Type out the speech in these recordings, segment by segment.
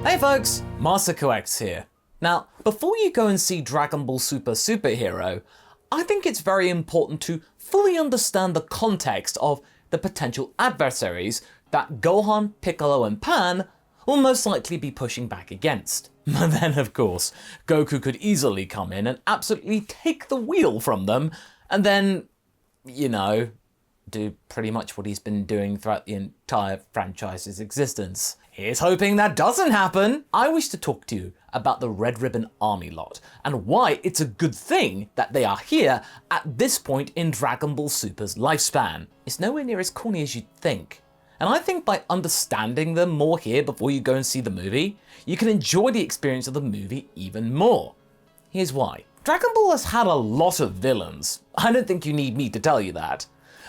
Hey folks, MasakoX here. Now, before you go and see Dragon Ball Super Superhero, I think it's very important to fully understand the context of the potential adversaries that Gohan, Piccolo and Pan will most likely be pushing back against. But then, of course, Goku could easily come in and absolutely take the wheel from them, and then, you know, do pretty much what he's been doing throughout the entire franchise's existence. Here's hoping that doesn't happen! I wish to talk to you about the Red Ribbon Army lot, and why it's a good thing that they are here at this point in Dragon Ball Super's lifespan. It's nowhere near as corny as you'd think. And I think by understanding them more here before you go and see the movie, you can enjoy the experience of the movie even more. Here's why. Dragon Ball has had a lot of villains. I don't think you need me to tell you that.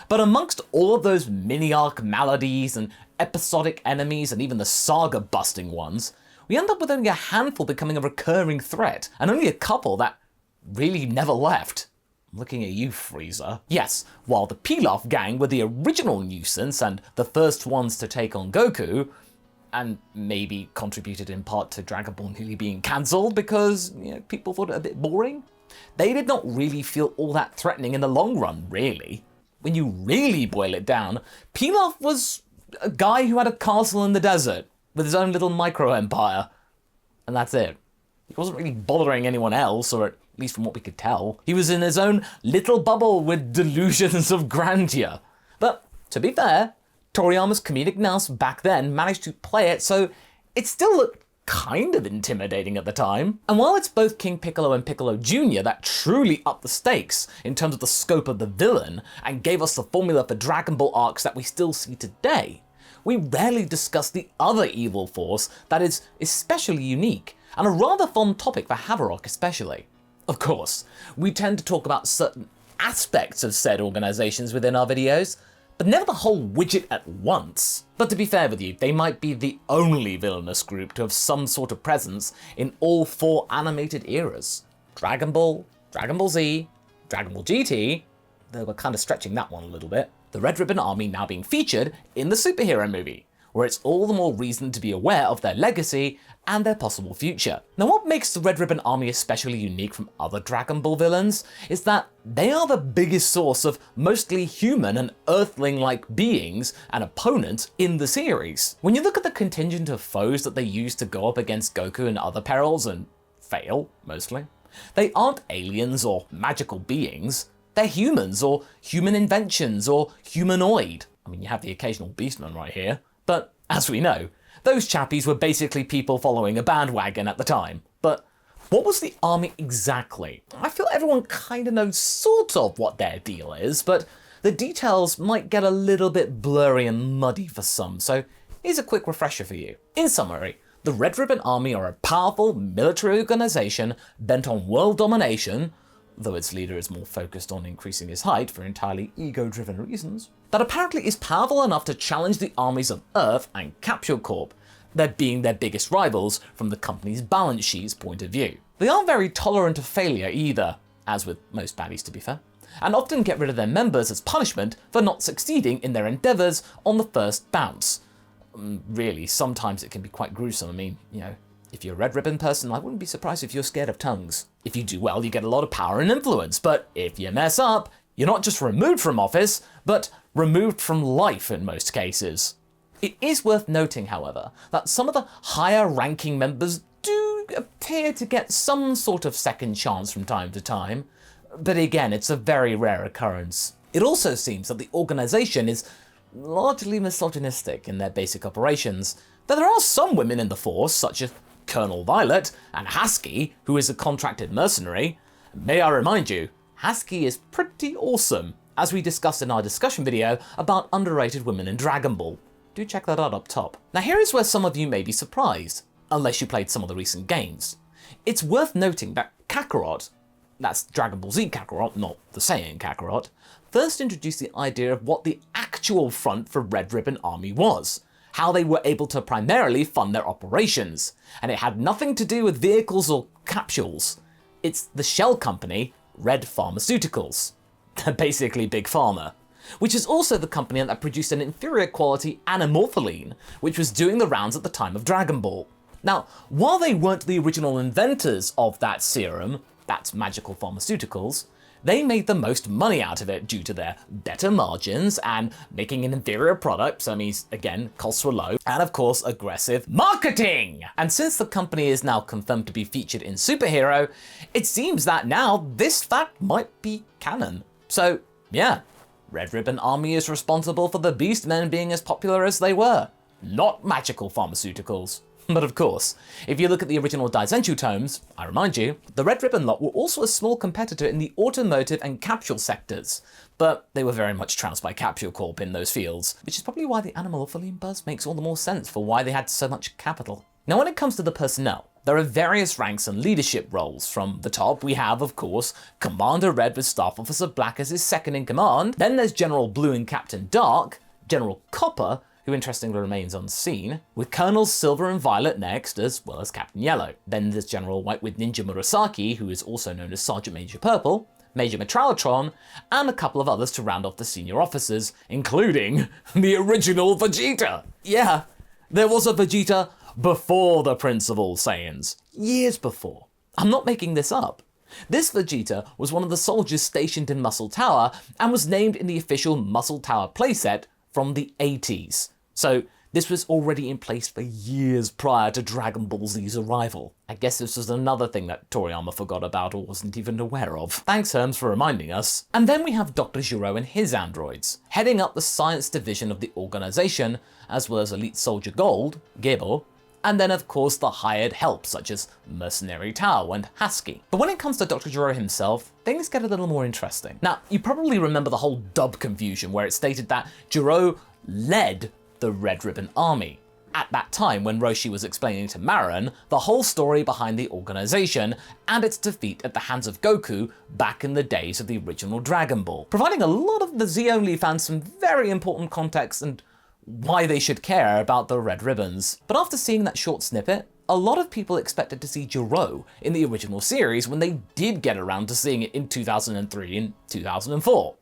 But amongst all of those mini-arc maladies and episodic enemies and even the saga-busting ones, we end up with only a handful becoming a recurring threat, and only a couple that really never left. I'm looking at you, Frieza. Yes, while the Pilaf gang were the original nuisance and the first ones to take on Goku, and maybe contributed in part to Dragon Ball nearly being cancelled because, you know, people thought it a bit boring, they did not really feel all that threatening in the long run, really. When you really boil it down, Pilaf was a guy who had a castle in the desert with his own little micro-empire. And that's it. He wasn't really bothering anyone else, or at least from what we could tell. He was in his own little bubble with delusions of grandeur. But, to be fair, Toriyama's comedic nous back then managed to play it so it still looked kind of intimidating at the time. And while it's both King Piccolo and Piccolo Jr. that truly upped the stakes in terms of the scope of the villain and gave us the formula for Dragon Ball arcs that we still see today, we rarely discuss the other evil force that is especially unique, and a rather fun topic for Haverock especially. Of course, we tend to talk about certain aspects of said organizations within our videos, but never the whole widget at once. But to be fair with you, they might be the only villainous group to have some sort of presence in all four animated eras. Dragon Ball, Dragon Ball Z, Dragon Ball GT, though we're kind of stretching that one a little bit. The Red Ribbon Army now being featured in the superhero movie, where it's all the more reason to be aware of their legacy and their possible future. Now, what makes the Red Ribbon Army especially unique from other Dragon Ball villains is that they are the biggest source of mostly human and earthling-like beings and opponents in the series. When you look at the contingent of foes that they use to go up against Goku and other perils, and fail, mostly, they aren't aliens or magical beings. They're humans, or human inventions, or humanoid. I mean, you have the occasional beastman right here. But, as we know, those chappies were basically people following a bandwagon at the time. But what was the army exactly? I feel everyone kind of knows sort of what their deal is, but the details might get a little bit blurry and muddy for some, so here's a quick refresher for you. In summary, the Red Ribbon Army are a powerful military organization bent on world domination, though its leader is more focused on increasing his height for entirely ego-driven reasons, that apparently is powerful enough to challenge the armies of Earth and Capsule Corp, there being their biggest rivals from the company's balance sheet's point of view. They aren't very tolerant of failure either, as with most baddies to be fair, and often get rid of their members as punishment for not succeeding in their endeavours on the first bounce. Really, sometimes it can be quite gruesome. I mean, you know, if you're a Red Ribbon person, I wouldn't be surprised if you're scared of tongues. If you do well, you get a lot of power and influence, but if you mess up, you're not just removed from office, but removed from life in most cases. It is worth noting, however, that some of the higher-ranking members do appear to get some sort of second chance from time to time, but again, it's a very rare occurrence. It also seems that the organization is largely misogynistic in their basic operations, though there are some women in the force, such as Colonel Violet and Husky, who is a contracted mercenary. May I remind you, Husky is pretty awesome, as we discussed in our discussion video about underrated women in Dragon Ball. Do check that out up top. Now here is where some of you may be surprised, unless you played some of the recent games. It's worth noting that Kakarot, that's Dragon Ball Z Kakarot, not the Saiyan Kakarot, first introduced the idea of what the actual front for Red Ribbon Army was, how they were able to primarily fund their operations, and it had nothing to do with vehicles or capsules. It's the shell company, Red Pharmaceuticals, basically Big Pharma, which is also the company that produced an inferior quality anamorpholine, which was doing the rounds at the time of Dragon Ball. Now, while they weren't the original inventors of that serum, that's magical pharmaceuticals, they made the most money out of it due to their better margins and making an inferior product, so that means, again, costs were low, and of course, aggressive marketing! And since the company is now confirmed to be featured in Superhero, it seems that now this fact might be canon. So, yeah, Red Ribbon Army is responsible for the Beastmen being as popular as they were, not magical pharmaceuticals. But of course, if you look at the original Daizenshuu tomes, I remind you, the Red Ribbon lot were also a small competitor in the automotive and capsule sectors, but they were very much trounced by Capsule Corp in those fields, which is probably why the Animal Orphaline buzz makes all the more sense for why they had so much capital. Now when it comes to the personnel, there are various ranks and leadership roles. From the top, we have, of course, Commander Red with Staff Officer Black as his second in command, then there's General Blue and Captain Dark, General Copper, who interestingly remains unseen, with Colonels Silver and Violet next, as well as Captain Yellow. Then there's General White with Ninja Murasaki, who is also known as Sergeant Major Purple, Major Metralotron, and a couple of others to round off the senior officers, including the original Vegeta. Yeah, there was a Vegeta before the Prince of All Saiyans, years before. I'm not making this up. This Vegeta was one of the soldiers stationed in Muscle Tower and was named in the official Muscle Tower playset from the 80s. So this was already in place for years prior to Dragon Ball Z's arrival. I guess this was another thing that Toriyama forgot about or wasn't even aware of. Thanks Herms for reminding us. And then we have Dr. Gero and his androids, heading up the science division of the organization, as well as Elite Soldier Gold, Gebo, and then of course the hired help such as Mercenary Tao and Husky. But when it comes to Dr. Gero himself, things get a little more interesting. Now, you probably remember the whole dub confusion where it stated that Gero led the Red Ribbon Army. At that time, when Roshi was explaining to Marin the whole story behind the organization and its defeat at the hands of Goku back in the days of the original Dragon Ball, providing a lot of the Z-Only fans some very important context and why they should care about the Red Ribbons. But after seeing that short snippet, a lot of people expected to see Gero in the original series when they did get around to seeing it in 2003 and 2004.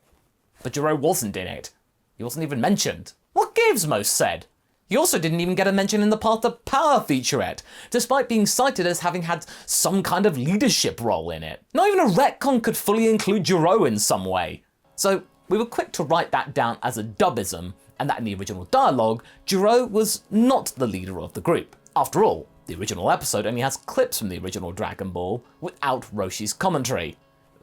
But Gero wasn't in it. He wasn't even mentioned. What gives, most said. He also didn't even get a mention in the Path to Power featurette, despite being cited as having had some kind of leadership role in it. Not even a retcon could fully include Gero in some way. So we were quick to write that down as a dubism, and that in the original dialogue, Gero was not the leader of the group. After all, the original episode only has clips from the original Dragon Ball without Roshi's commentary.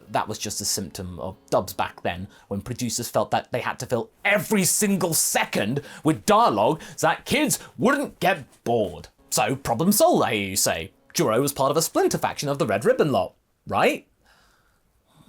That was just a symptom of dubs back then, when producers felt that they had to fill every single second with dialogue so that kids wouldn't get bored. So, problem solved, I hear you say. Gero was part of a splinter faction of the Red Ribbon lot, right?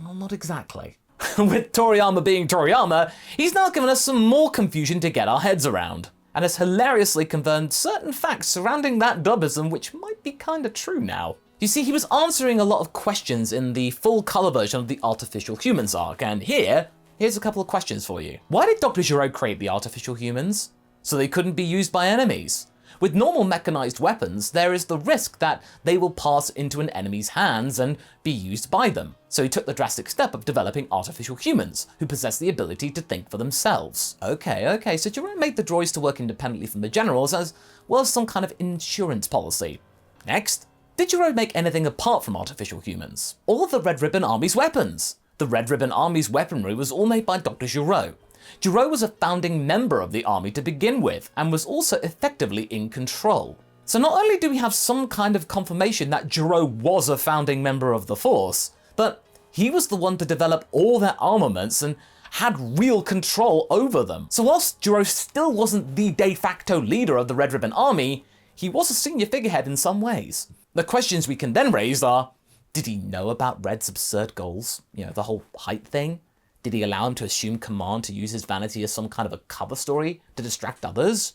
Well, not exactly. With Toriyama being Toriyama, he's now given us some more confusion to get our heads around, and has hilariously confirmed certain facts surrounding that dubism which might be kinda true now. You see, he was answering a lot of questions in the full colour version of the Artificial Humans arc, and here's a couple of questions for you. Why did Dr. Gero create the Artificial Humans? So they couldn't be used by enemies. With normal mechanized weapons, there is the risk that they will pass into an enemy's hands and be used by them. So he took the drastic step of developing artificial humans, who possess the ability to think for themselves. Okay, so Gero made the droids to work independently from the generals as well as some kind of insurance policy. Next, did Gero make anything apart from artificial humans? All of the Red Ribbon Army's weapons. The Red Ribbon Army's weaponry was all made by Dr. Gero. Gero was a founding member of the army to begin with, and was also effectively in control. So not only do we have some kind of confirmation that Gero was a founding member of the Force, but he was the one to develop all their armaments and had real control over them. So whilst Gero still wasn't the de facto leader of the Red Ribbon Army, he was a senior figurehead in some ways. The questions we can then raise are, did he know about Red's absurd goals? You know, the whole height thing? Did he allow him to assume command to use his vanity as some kind of a cover story to distract others?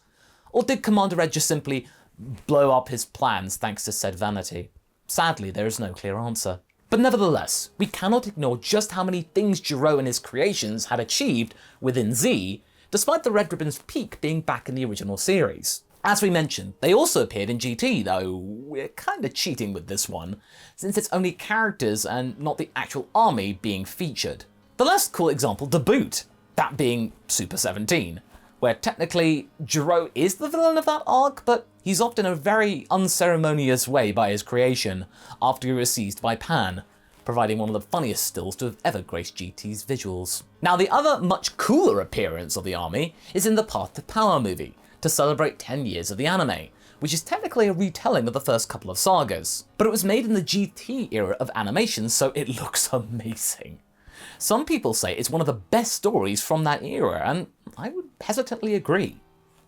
Or did Commander Red just simply blow up his plans thanks to said vanity? Sadly, there is no clear answer. But nevertheless, we cannot ignore just how many things Gero and his creations had achieved within Z, despite the Red Ribbon's peak being back in the original series. As we mentioned, they also appeared in GT, though we're kinda cheating with this one, since it's only characters and not the actual army being featured. The last cool example to boot, that being Super 17. where technically Jiro is the villain of that arc, but he's off in a very unceremonious way by his creation after he was seized by Pan, providing one of the funniest stills to have ever graced GT's visuals. Now, the other much cooler appearance of the army is in the Path to Power movie, to celebrate 10 years of the anime, which is technically a retelling of the first couple of sagas. But it was made in the GT era of animation, so it looks amazing. Some people say it's one of the best stories from that era, and I would hesitantly agree.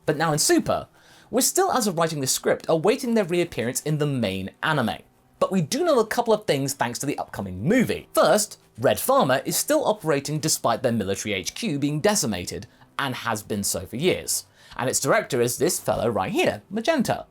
But now in Super, we're still, as of writing this script, awaiting their reappearance in the main anime. But we do know a couple of things thanks to the upcoming movie. First, Red Farmer is still operating despite their military HQ being decimated, and has been so for years. And its director is this fellow right here, Magenta.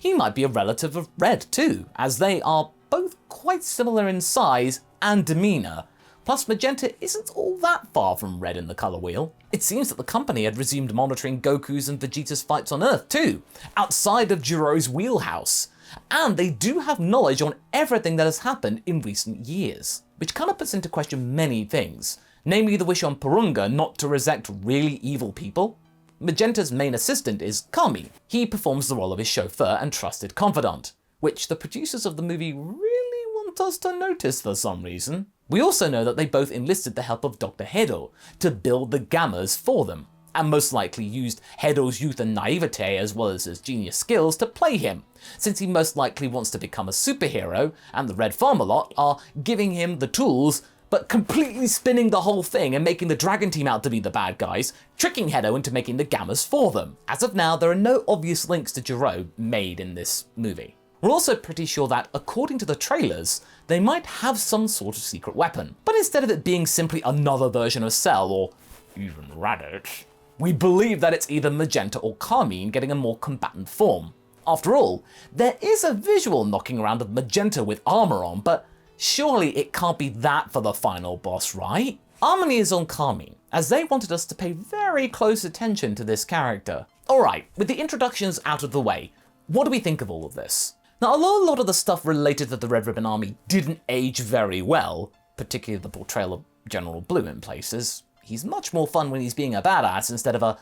He might be a relative of Red too, as they are both quite similar in size and demeanour. Plus, Magenta isn't all that far from Red in the colour wheel. It seems that the company had resumed monitoring Goku's and Vegeta's fights on Earth too, outside of Jiro's wheelhouse. And they do have knowledge on everything that has happened in recent years, which kind of puts into question many things, namely the wish on Purunga not to resurrect really evil people. Magenta's main assistant is Kami. He performs the role of his chauffeur and trusted confidant, which the producers of the movie really want us to notice for some reason. We also know that they both enlisted the help of Dr. Hedo to build the Gammas for them, and most likely used Hedo's youth and naivete as well as his genius skills to play him, since he most likely wants to become a superhero, and the Red Farmer lot are giving him the tools, but completely spinning the whole thing and making the Dragon Team out to be the bad guys, tricking Hedo into making the Gammas for them. As of now, there are no obvious links to Jiro made in this movie. We're also pretty sure that, according to the trailers, they might have some sort of secret weapon, but instead of it being simply another version of Cell or even Raditz, we believe that it's either Magenta or Carmine getting a more combatant form. After all, there is a visual knocking around of Magenta with armor on, but surely it can't be that for the final boss, right? Harmony is on Carmine, as they wanted us to pay very close attention to this character. Alright, with the introductions out of the way, what do we think of all of this? Now, although a lot of the stuff related to the Red Ribbon Army didn't age very well, particularly the portrayal of General Blue in places, he's much more fun when he's being a badass instead of a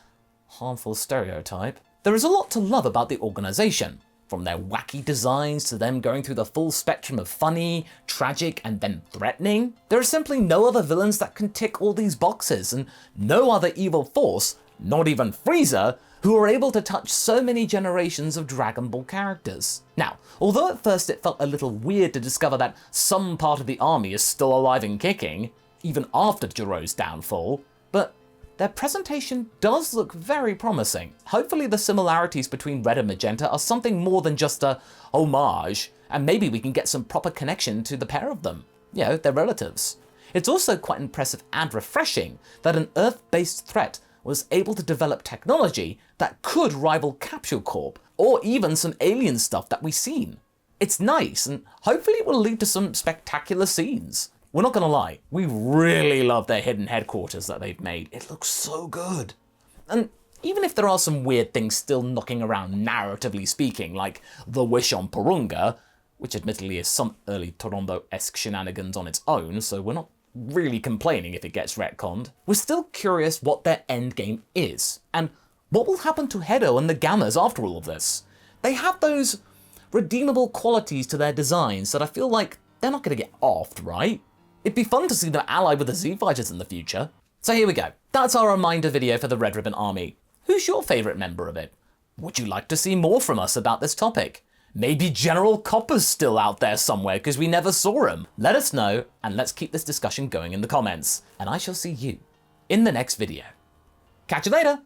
harmful stereotype. There is a lot to love about the organisation, from their wacky designs to them going through the full spectrum of funny, tragic, and then threatening. There are simply no other villains that can tick all these boxes, and no other evil force, not even Frieza, who are able to touch so many generations of Dragon Ball characters. Now, although at first it felt a little weird to discover that some part of the army is still alive and kicking, even after Jiro's downfall, but their presentation does look very promising. Hopefully the similarities between Red and Magenta are something more than just a homage, and maybe we can get some proper connection to the pair of them. You know, they're relatives. It's also quite impressive and refreshing that an Earth-based threat was able to develop technology that could rival Capsule Corp, or even some alien stuff that we've seen. It's nice, and hopefully it will lead to some spectacular scenes. We're not gonna lie, we really love their hidden headquarters that they've made. It looks so good. And even if there are some weird things still knocking around narratively speaking, like the wish on Purunga, which admittedly is some early Torombo-esque shenanigans on its own, so we're not really complaining if it gets retconned, we're still curious what their endgame is, and what will happen to Hedo and the Gammas after all of this. They have those redeemable qualities to their designs that I feel like they're not going to get offed, right? It'd be fun to see them allied with the Z-Fighters in the future. So here we go. That's our reminder video for the Red Ribbon Army. Who's your favourite member of it? Would you like to see more from us about this topic? Maybe General Copper's still out there somewhere because we never saw him. Let us know, and let's keep this discussion going in the comments. And I shall see you in the next video. Catch you later!